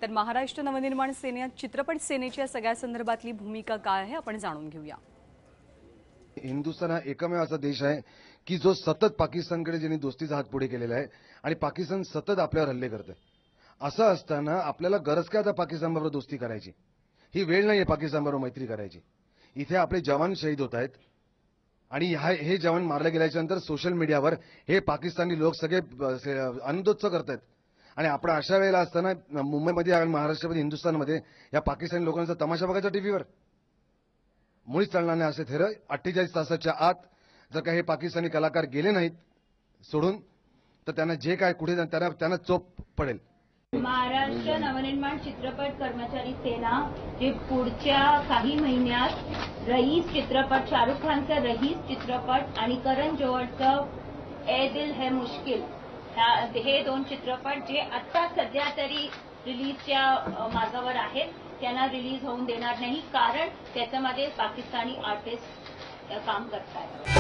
तर महाराष्ट्र नवनिर्माण सेनेत चित्रपट सेनेच्या सगळ्या संदर्भातली भूमिका काय आहे आपण जाणून घेऊया। हिंदुस्थान हा एकमेव असा देश आहे की जो सतत पाकिस्तानकडे ज्यांनी दोस्तीचा हात पुढे केलेला आहे आणि पाकिस्तान सतत आपल्यावर हल्ले करतंय। असं असताना आपल्याला गरज काय आता पाकिस्तानबरोबर दोस्ती करायची? ही वेळ नाहीये पाकिस्तानबरोबर मैत्री करायची। इथे आपले जवान शहीद होत आहेत आणि हे जवान मारले गेल्याच्या नंतर सोशल मीडियावर हे पाकिस्तानी लोक सगळे आनंदोत्सव करतायत आणि आपण अशा वेळेला असताना मुंबईमध्ये आणि महाराष्ट्रामध्ये हिंदुस्थानमध्ये या पाकिस्तानी लोकांचा तमाशा बघायचा टीव्हीवर मुळीच चालणार नाही। असे थेर 48 तासाच्या आत जर का हे पाकिस्तानी कलाकार गेले नाहीत सोडून तर त्यांना जे काय कुठे त्यांना चोप पडेल। महाराष्ट्र नवनिर्माण चित्रपट कर्मचारी सेना जे पुढच्या काही महिन्यात रईस चित्रपट, शाहरुख खानचा रईस चित्रपट आणि करण जोहरचं ए दिल है मुश्किल हे दोन चित्रपट जे आता सध्या तरी रिलीजच्या मार्गावर आहेत त्यांना रिलीज होऊन देणार नाही, कारण त्याच्यामध्ये पाकिस्तानी आर्टिस्ट काम करतात।